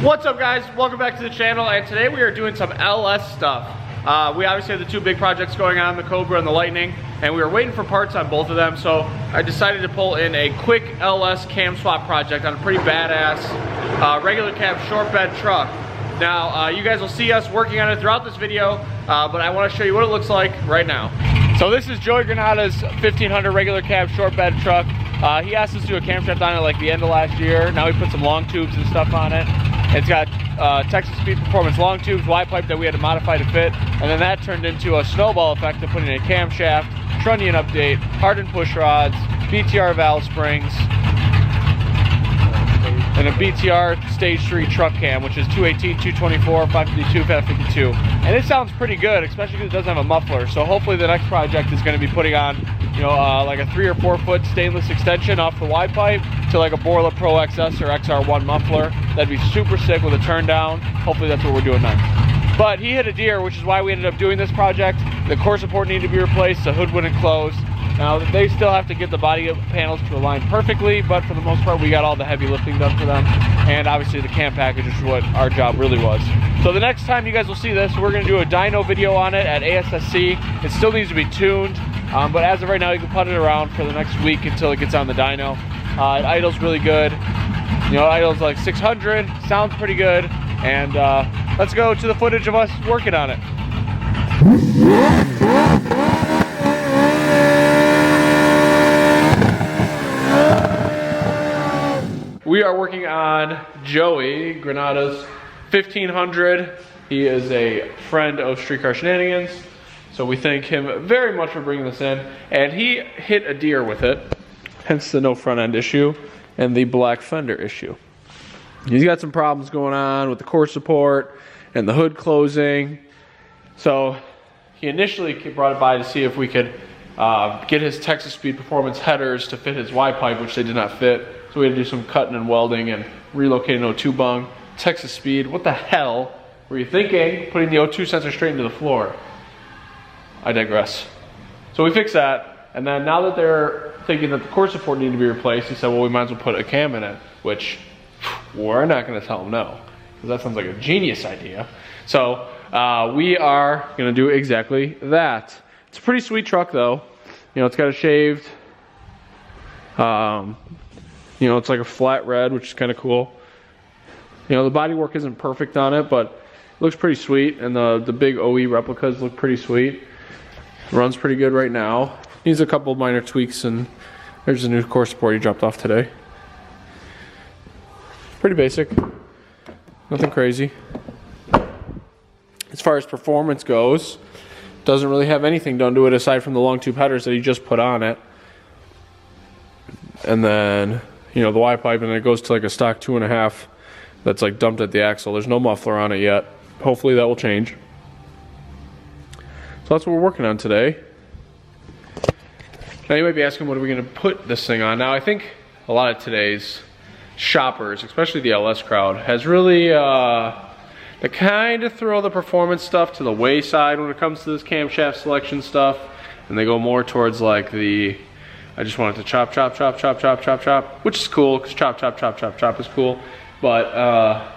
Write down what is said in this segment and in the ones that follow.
What's up, guys? Welcome back to the channel, and today we are doing some LS stuff. We obviously have the two big projects going on, the Cobra and the Lightning, and we were waiting for parts on both of them, so I decided to pull in a quick LS cam swap project on a pretty badass regular cab short bed truck. Now, you guys will see us working on it throughout this video, but I want to show you what it looks like right now. So this is Joey Granada's 1500 regular cab short bed truck. He asked us to do a camshaft on it like the end of last year. Now we put some long tubes and stuff on it. It's got Texas Speed Performance long tubes, Y pipe that we had to modify to fit, and then that turned into a snowball effect of putting in a camshaft, trunnion update, hardened push rods, BTR valve springs, and a BTR Stage 3 truck cam, which is 218, 224, 552, 552. And it sounds pretty good, especially because it doesn't have a muffler. So hopefully the next project is going to be putting on, you know, like a 3 or 4 foot stainless extension off the Y pipe to like a Borla Pro XS or XR1 muffler. That'd be super sick with a turn down. Hopefully that's what we're doing next. But he hit a deer, which is why we ended up doing this project. The core support needed to be replaced, the hood wouldn't close. Now, they still have to get the body panels to align perfectly, but for the most part, we got all the heavy lifting done for them. And obviously the cam package, which is what our job really was. So the next time you guys will see this, we're gonna do a dyno video on it at ASSC. It still needs to be tuned, but as of right now, you can put it around for the next week until it gets on the dyno. It idles really good. You know, it idles like 600, sounds pretty good. And let's go to the footage of us working on it. We are working on Joey Granada's 1500. He is a friend of Streetcar Shenanigans, so we thank him very much for bringing this in. And he hit a deer with it, hence the no front end issue and the black fender issue. He's got some problems going on with the core support and the hood closing. So he initially brought it by to see if we could get his Texas Speed Performance headers to fit his Y pipe, which they did not fit. So we had to do some cutting and welding and relocating O2 bung. Texas Speed, what the hell were you thinking? Putting the O2 sensor straight into the floor. I digress. So we fixed that, and then now that they're thinking that the core support needed to be replaced, he said, well, we might as well put a cam in it, which we're not gonna tell him no, because that sounds like a genius idea. So we are gonna do exactly that. It's a pretty sweet truck though. You know, it's got a shaved, you know, it's like a flat red, which is kind of cool. You know, the bodywork isn't perfect on it, but it looks pretty sweet. And the big OE replicas look pretty sweet. Runs pretty good right now. Needs a couple minor tweaks, and there's a new core support he dropped off today. Pretty basic. Nothing crazy. As far as performance goes, doesn't really have anything done to it aside from the long tube headers that he just put on it. And then, you know, the Y pipe, and then it goes to like a stock 2.5 that's like dumped at the axle. There's no muffler on it yet. Hopefully that will change. So that's what we're working on today. Now you might be asking, what are we going to put this thing on? Now I think a lot of today's shoppers, especially the LS crowd, has really they kind of throw the performance stuff to the wayside when it comes to this camshaft selection stuff, and they go more towards like the I just want it to chop, chop, chop, chop, chop, chop, chop, which is cool, because chop, chop, chop, chop, chop is cool. But,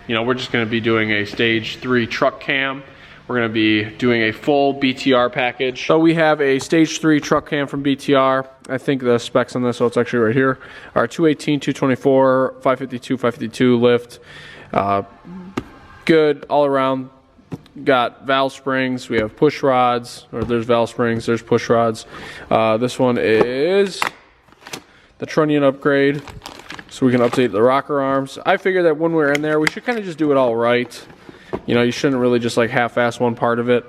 you know, we're just going to be doing a Stage 3 truck cam. We're going to be doing a full BTR package. So we have a Stage 3 truck cam from BTR. I think the specs on this, so it's actually right here, are 218, 224, 552, 552 lift. Good all around. Got valve springs, we have push rods, or there's valve springs, there's push rods. This one is the trunnion upgrade, so we can update the rocker arms. I figure that when we're in there, we should kind of just do it all right. You know, you shouldn't really just like half-ass one part of it.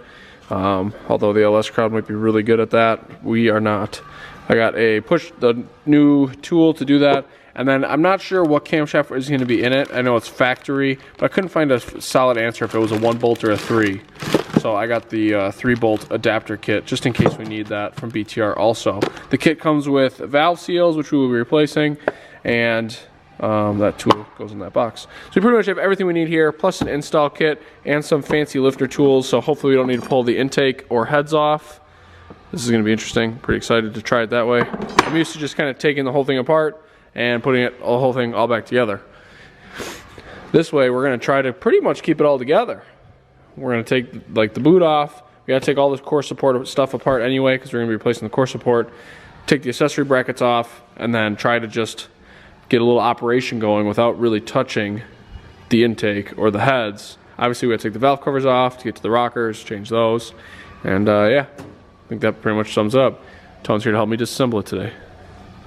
Although the LS crowd might be really good at that, we are not. I got the new tool to do that. And then I'm not sure what camshaft is going to be in it. I know it's factory, but I couldn't find a solid answer if it was a 1 bolt or a 3. So I got the 3 bolt adapter kit, just in case we need that, from BTR also. The kit comes with valve seals, which we will be replacing, and that tool goes in that box. So we pretty much have everything we need here, plus an install kit and some fancy lifter tools, so hopefully we don't need to pull the intake or heads off. This is going to be interesting. Pretty excited to try it that way. I'm used to just kind of taking the whole thing apart and putting the whole thing all back together. This way, we're gonna try to pretty much keep it all together. We're gonna take like the boot off. We gotta take all this core support stuff apart anyway, because we're gonna be replacing the core support. Take the accessory brackets off, and then try to just get a little operation going without really touching the intake or the heads. Obviously, we gotta take the valve covers off to get to the rockers, change those, and yeah, I think that pretty much sums it up. Tone's here to help me disassemble it today.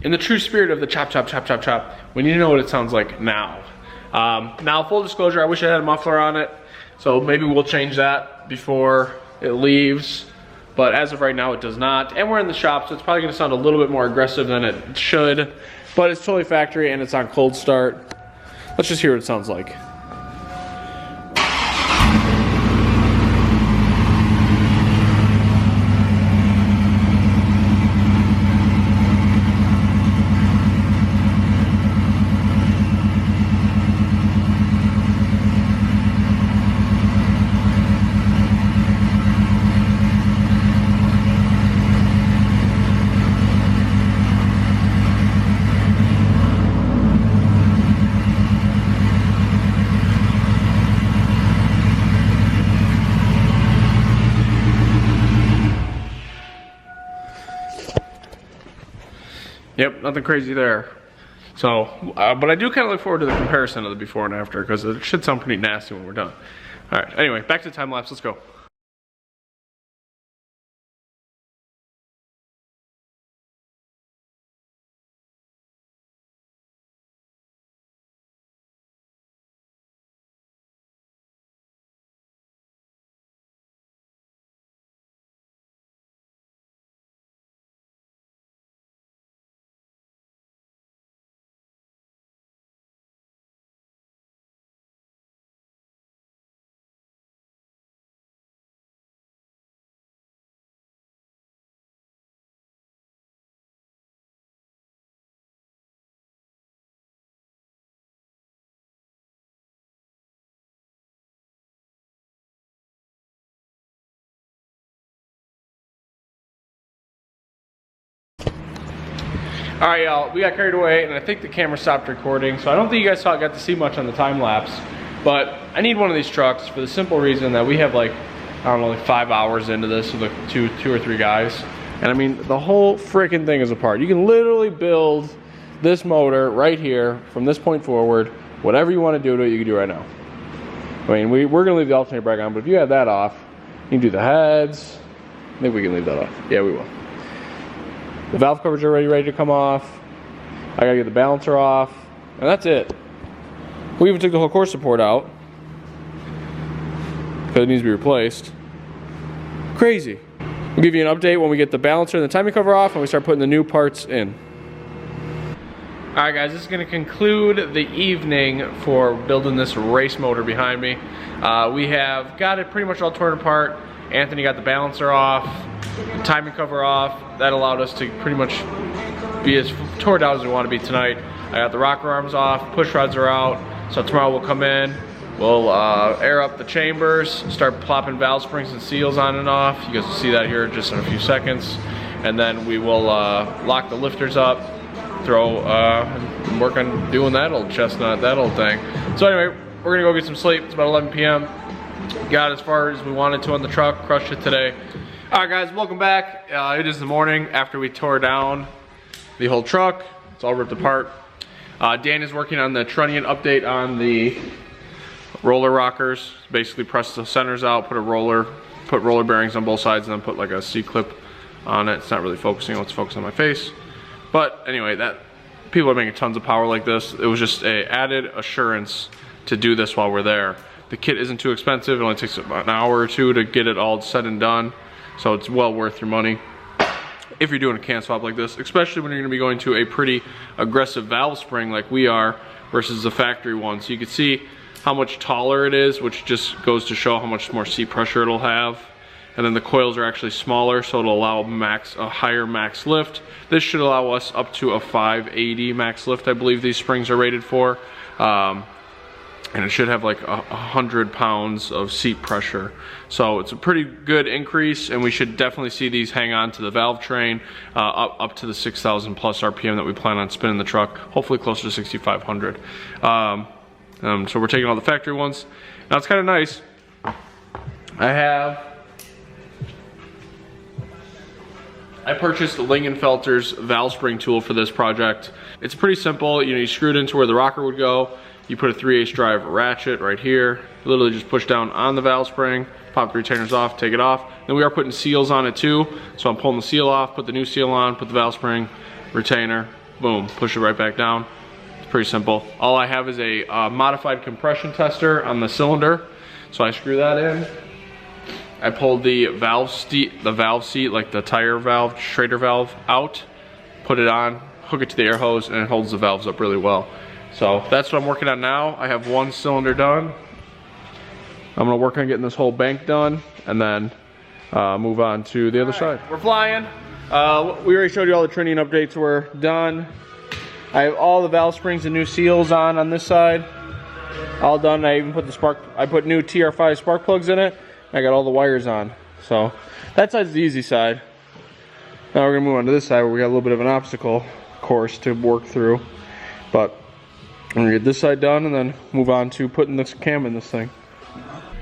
In the true spirit of the chop, chop, chop, chop, chop, we need to know what it sounds like now. Now, full disclosure, I wish I had a muffler on it, so maybe we'll change that before it leaves. But as of right now, it does not. And we're in the shop, so it's probably gonna sound a little bit more aggressive than it should. But it's totally factory and it's on cold start. Let's just hear what it sounds like. Yep, nothing crazy there. So, but I do kind of look forward to the comparison of the before and after, because it should sound pretty nasty when we're done. All right, anyway, back to the time lapse, let's go. All right, y'all, we got carried away and I think the camera stopped recording, so I don't think you guys got to see much on the time lapse, but I need one of these trucks for the simple reason that we have like, I don't know, like 5 hours into this with like two or three guys. And I mean, the whole freaking thing is apart. You can literally build this motor right here from this point forward. Whatever you want to do to it, you can do right now. I mean, we're gonna leave the alternator brake on, but if you have that off, you can do the heads. I think we can leave that off. Yeah, we will. The valve covers are already ready to come off. I gotta get the balancer off, and that's it. We even took the whole core support out because it needs to be replaced. Crazy. We'll give you an update when we get the balancer and the timing cover off and we start putting the new parts in. All right, guys, this is gonna conclude the evening for building this race motor behind me. We have got it pretty much all torn apart. Anthony got the balancer off, the timing cover off. That allowed us to pretty much be as torn out as we want to be tonight. I got the rocker arms off, push rods are out. So tomorrow we'll come in, we'll air up the chambers, start plopping valve springs and seals on and off. You guys will see that here just in a few seconds. And then we will lock the lifters up, work on doing that old chestnut, that old thing. So anyway, we're gonna go get some sleep. It's about 11 p.m. Got as far as we wanted to on the truck, crushed it today. All right, guys, welcome back. It is the morning after we tore down the whole truck. It's all ripped apart. Dan is working on the trunnion update on the roller rockers. Basically press the centers out, put roller bearings on both sides, and then put like a C-clip on it. It's not really focusing, let's focus on my face. But anyway, people are making tons of power like this. It was just a added assurance to do this while we're there. The kit isn't too expensive. It only takes about an hour or two to get it all said and done. So it's well worth your money if you're doing a can swap like this, especially when you're gonna be going to a pretty aggressive valve spring like we are versus the factory one. So you can see how much taller it is, which just goes to show how much more seat pressure it'll have. And then the coils are actually smaller, so it'll allow a higher max lift. This should allow us up to a 580 max lift, I believe these springs are rated for. And it should have like 100 pounds of seat pressure. So it's a pretty good increase, and we should definitely see these hang on to the valve train up to the 6,000 plus RPM that we plan on spinning the truck, hopefully closer to 6,500. So we're taking all the factory ones. Now it's kind of nice. I purchased Lingenfelter's valve spring tool for this project. It's pretty simple. You know, you screw it into where the rocker would go. You put a 3/8 drive ratchet right here. Literally just push down on the valve spring, pop the retainers off, take it off. Then we are putting seals on it too. So I'm pulling the seal off, put the new seal on, put the valve spring, retainer, boom, push it right back down. It's pretty simple. All I have is a modified compression tester on the cylinder. So I screw that in. I pulled the valve seat, like the tire valve, Schrader valve out, put it on, hook it to the air hose, and it holds the valves up really well. So that's what I'm working on now. I have one cylinder done. I'm gonna work on getting this whole bank done, and then move on to the other side. We're flying. We already showed you all the training updates. We're done. I have all the valve springs and new seals on this side. All done. I even put I put new TR5 spark plugs in it. I got all the wires on. So that side's the easy side. Now we're gonna move on to this side where we got a little bit of an obstacle course to work through. But I'm gonna get this side done and then move on to putting this cam in this thing.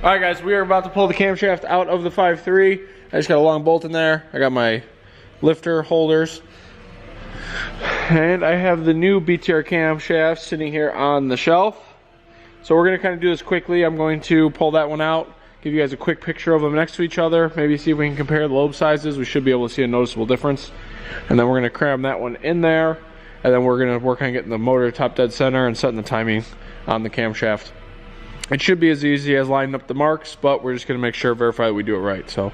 All right guys, we are about to pull the camshaft out of the 5.3. I just got a long bolt in there. I got my lifter holders. And I have the new BTR camshaft sitting here on the shelf. So we're gonna kind of do this quickly. I'm going to pull that one out, give you guys a quick picture of them next to each other, maybe see if we can compare the lobe sizes. We should be able to see a noticeable difference. And then we're gonna cram that one in there, and then we're gonna work on getting the motor top dead center and setting the timing on the camshaft. It should be as easy as lining up the marks, but we're just gonna make sure, verify that we do it right. So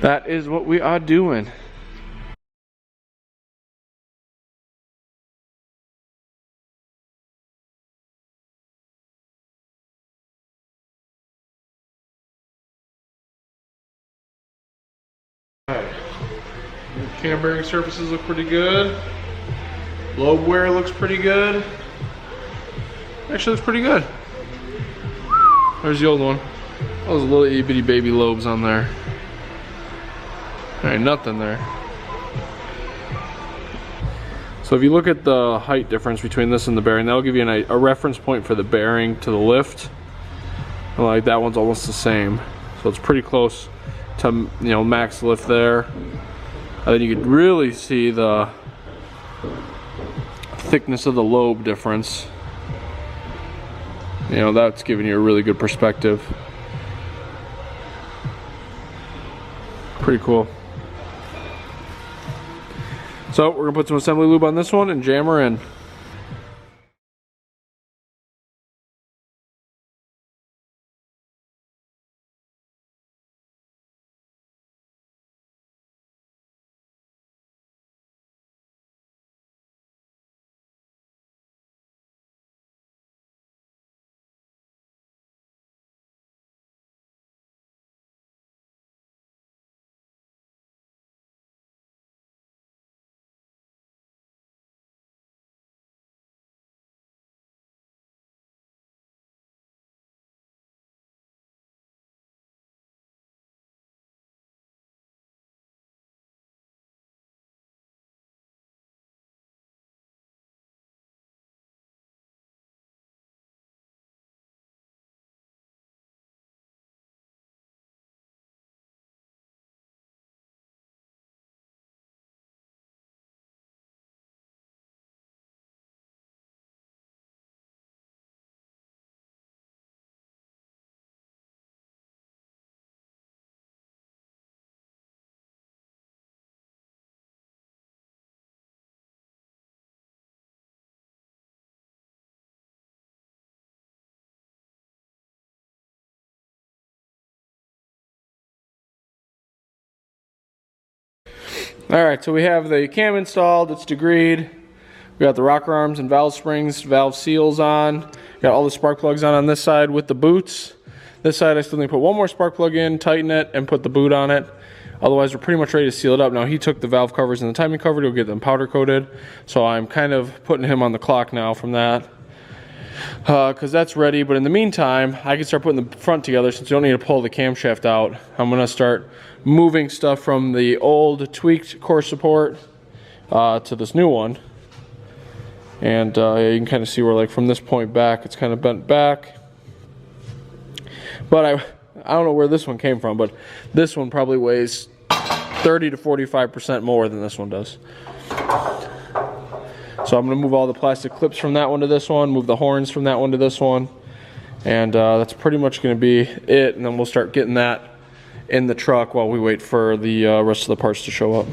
that is what we are doing. Cam bearing surfaces look pretty good. Lobe wear looks pretty good. Actually looks pretty good. There's the old one. Those little itty bitty baby lobes on there. There ain't nothing there. So if you look at the height difference between this and the bearing, that'll give you a reference point for the bearing to the lift. And like that one's almost the same. So it's pretty close to, you know, max lift there. And then you could really see the thickness of the lobe difference. You know, that's giving you a really good perspective. Pretty cool. So we're gonna put some assembly lube on this one and jam her in. Alright, so we have the cam installed, it's degreed. We got the rocker arms and valve springs, valve seals on. Got all the spark plugs on this side with the boots. This side I still need to put one more spark plug in, tighten it, and put the boot on it. Otherwise we're pretty much ready to seal it up. Now he took the valve covers and the timing cover to get them powder coated. So I'm kind of putting him on the clock now from that. Because that's ready, but in the meantime I can start putting the front together since you don't need to pull the camshaft out. I'm going to start moving stuff from the old tweaked core support to this new one. And you can kind of see where, like, from this point back, it's kind of bent back. But I don't know where this one came from, but this one probably weighs 30 to 45% more than this one does. So I'm going to move all the plastic clips from that one to this one, move the horns from that one to this one, and that's pretty much going to be it. And then we'll start getting that in the truck while we wait for the rest of the parts to show up.